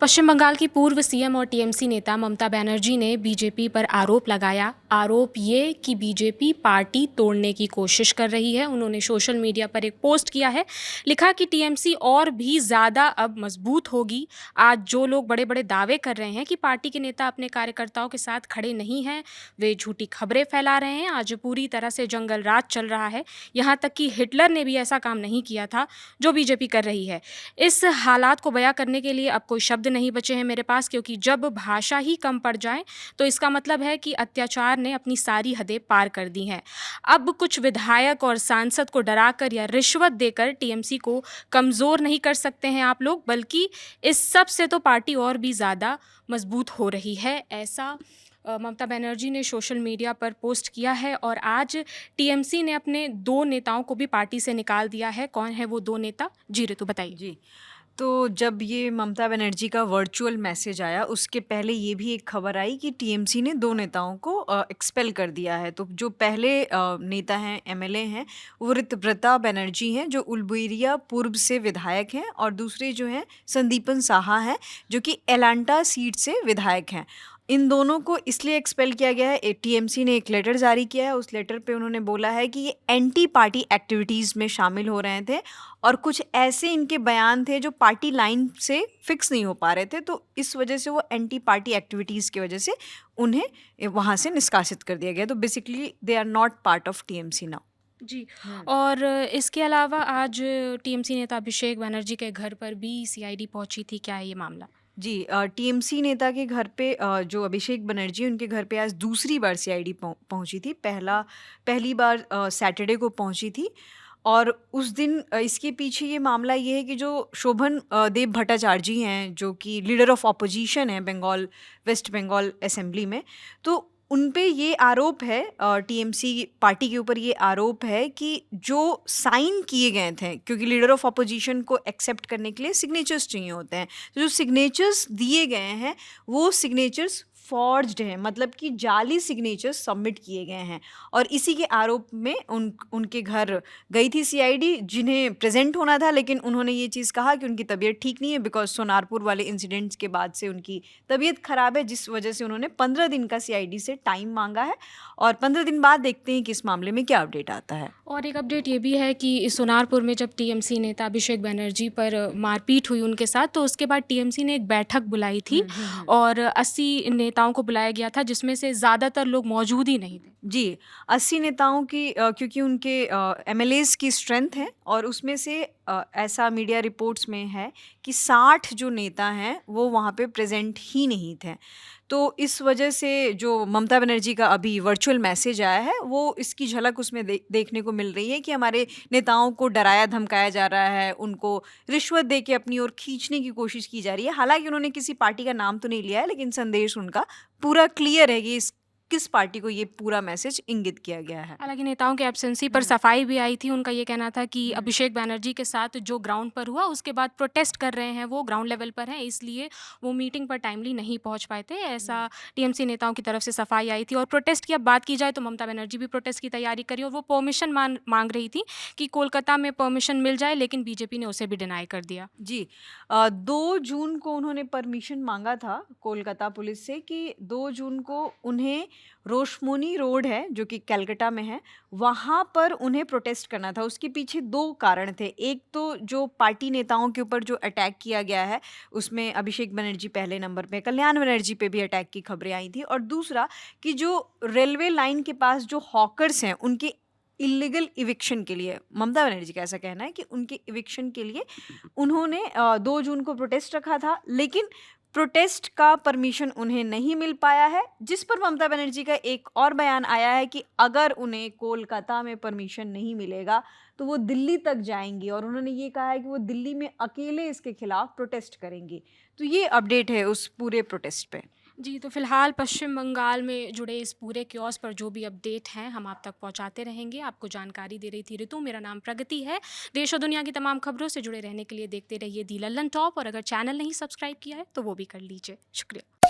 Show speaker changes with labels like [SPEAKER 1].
[SPEAKER 1] पश्चिम बंगाल की पूर्व सीएम और टीएमसी नेता ममता बनर्जी ने बीजेपी पर आरोप लगाया। आरोप ये कि बीजेपी पार्टी तोड़ने की कोशिश कर रही है। उन्होंने सोशल मीडिया पर एक पोस्ट किया है, लिखा कि टीएमसी और भी ज़्यादा अब मजबूत होगी। आज जो लोग बड़े बड़े दावे कर रहे हैं कि पार्टी के नेता अपने कार्यकर्ताओं के साथ खड़े नहीं हैं, वे झूठी खबरें फैला रहे हैं। आज पूरी तरह से जंगल राज चल रहा है। यहाँ तक कि हिटलर ने भी ऐसा काम नहीं किया था जो बीजेपी कर रही है। इस हालात को बयां करने के लिए अब कोई शब्द नहीं बचे हैं मेरे पास, क्योंकि जब भाषा ही कम पड़ जाए तो इसका मतलब है कि अत्याचार ने अपनी सारी हदें पार कर दी हैं। अब कुछ विधायक और सांसद को डराकर या रिश्वत देकर टीएमसी को कमज़ोर नहीं कर सकते हैं आप लोग, बल्कि इस सब से तो पार्टी और भी ज़्यादा मजबूत हो रही है। ऐसा ममता बनर्जी ने सोशल मीडिया पर पोस्ट किया है। और आज टीएमसी ने अपने 2 नेताओं को भी पार्टी से निकाल दिया है। कौन है वो 2 नेता? जी ऋतु बताइए।
[SPEAKER 2] जी, तो जब ये ममता बनर्जी का वर्चुअल मैसेज आया, उसके पहले ये भी एक खबर आई कि टीएमसी ने 2 नेताओं को एक्सपेल कर दिया है। तो जो पहले नेता हैं, एमएलए हैं, वो ऋतव्रता बनर्जी हैं, जो उलबेरिया पूर्व से विधायक हैं, और दूसरे जो हैं संदीपन साहा हैं, जो कि एलांटा सीट से विधायक हैं। इन दोनों को इसलिए एक्सपेल किया गया है, टीएमसी ने एक लेटर जारी किया है। उस लेटर पे उन्होंने बोला है कि ये एंटी पार्टी एक्टिविटीज़ में शामिल हो रहे थे और कुछ ऐसे इनके बयान थे जो पार्टी लाइन से फिक्स नहीं हो पा रहे थे, तो इस वजह से वो एंटी पार्टी एक्टिविटीज़ की वजह से उन्हें वहाँ से निष्कासित कर दिया गया। तो basically they are not part of TMC now.
[SPEAKER 1] जी। और इसके अलावा आज टीएमसी नेता अभिषेक बनर्जी के घर पर भी सीआईडी पहुंची थी। क्या है ये मामला?
[SPEAKER 2] जी, टीएमसी नेता के घर पे जो अभिषेक बनर्जी, उनके घर पे आज दूसरी बार सीआईडी पहुंची थी। पहली बार सैटरडे को पहुंची थी, और उस दिन इसके पीछे ये मामला ये है कि जो शोभन देव भट्टाचार्य जी हैं, जो कि लीडर ऑफ ऑपोजिशन हैं वेस्ट बंगाल असेंबली में, तो उन पे ये आरोप है, टीएमसी पार्टी के ऊपर ये आरोप है कि जो साइन किए गए थे, क्योंकि लीडर ऑफ अपोजिशन को एक्सेप्ट करने के लिए सिग्नेचर्स चाहिए होते हैं, तो जो सिग्नेचर्स दिए गए हैं वो सिग्नेचर्स फॉर्ज्ड हैं, मतलब कि जाली सिग्नेचर्स सबमिट किए गए हैं। और इसी के आरोप में उनके घर गई थी सीआईडी, जिन्हें प्रेजेंट होना था, लेकिन उन्होंने ये चीज़ कहा कि उनकी तबीयत ठीक नहीं है, बिकॉज सोनारपुर वाले इंसिडेंट्स के बाद से उनकी तबीयत ख़राब है, जिस वजह से उन्होंने 15 दिन का सीआईडी से टाइम मांगा है। और 15 दिन बाद देखते हैं कि इस मामले में क्या अपडेट आता है।
[SPEAKER 1] और एक अपडेट ये भी है कि सोनारपुर में जब टीएमसी नेता अभिषेक बनर्जी पर मारपीट हुई उनके साथ, तो उसके बाद टीएमसी ने एक बैठक बुलाई थी और 80 नेताओं को बुलाया गया था, जिसमें से ज़्यादातर लोग मौजूद ही नहीं थे।
[SPEAKER 2] जी, 80 नेताओं की, क्योंकि उनके एमएलएज़ की स्ट्रेंथ है, और उसमें से ऐसा मीडिया रिपोर्ट्स में है कि 60 जो नेता हैं वो वहाँ पे प्रेजेंट ही नहीं थे। तो इस वजह से जो ममता बनर्जी का अभी वर्चुअल मैसेज आया है, वो इसकी झलक उसमें देखने को मिल रही है कि हमारे नेताओं को डराया धमकाया जा रहा है, उनको रिश्वत दे के अपनी ओर खींचने की कोशिश की जा रही है। हालांकि उन्होंने किसी पार्टी का नाम तो नहीं लिया है, लेकिन संदेश उनका पूरा क्लियर है कि किस पार्टी को ये पूरा मैसेज इंगित किया गया है।
[SPEAKER 1] हालांकि नेताओं के एब्सेंसी पर सफाई भी आई थी। उनका ये कहना था कि अभिषेक बनर्जी के साथ जो ग्राउंड पर हुआ, उसके बाद प्रोटेस्ट कर रहे हैं, वो ग्राउंड लेवल पर हैं, इसलिए वो मीटिंग पर टाइमली नहीं पहुंच पाए थे। ऐसा टीएमसी नेताओं की तरफ से सफाई आई थी। और प्रोटेस्ट की अब बात की जाए तो ममता बनर्जी भी प्रोटेस्ट की तैयारी करी और वो परमिशन मांग रही थी कि कोलकाता में परमिशन मिल जाए, लेकिन बीजेपी ने उसे भी डिनाई कर दिया।
[SPEAKER 2] जी, 2 जून को उन्होंने परमिशन मांगा था कोलकाता पुलिस से कि 2 जून को उन्हें रोशमोनी रोड है, जो कि कलकत्ता में है, वहाँ पर उन्हें प्रोटेस्ट करना था। उसके पीछे 2 कारण थे। एक तो जो पार्टी नेताओं के ऊपर जो अटैक किया गया है, उसमें अभिषेक बनर्जी पहले नंबर पे, कल्याण बनर्जी पे भी अटैक की खबरें आई थी, और दूसरा कि जो रेलवे लाइन के पास जो हॉकर्स हैं, उनके इलीगल इविक्शन के लिए, ममता बनर्जी का ऐसा कहना है कि उनके इविक्शन के लिए उन्होंने 2 जून को प्रोटेस्ट रखा था, लेकिन प्रोटेस्ट का परमिशन उन्हें नहीं मिल पाया है, जिस पर ममता बनर्जी का एक और बयान आया है कि अगर उन्हें कोलकाता में परमिशन नहीं मिलेगा तो वो दिल्ली तक जाएंगी, और उन्होंने ये कहा है कि वो दिल्ली में अकेले इसके खिलाफ प्रोटेस्ट करेंगी। तो ये अपडेट है उस पूरे प्रोटेस्ट पे।
[SPEAKER 1] जी, तो फिलहाल पश्चिम बंगाल में जुड़े इस पूरे क्योस पर जो भी अपडेट हैं हम आप तक पहुंचाते रहेंगे। आपको जानकारी दे रही थी ऋतु। मेरा नाम प्रगति है। देश और दुनिया की तमाम खबरों से जुड़े रहने के लिए देखते रहिए दी लल्लन टॉप, और अगर चैनल नहीं सब्सक्राइब किया है तो वो भी कर लीजिए। शुक्रिया।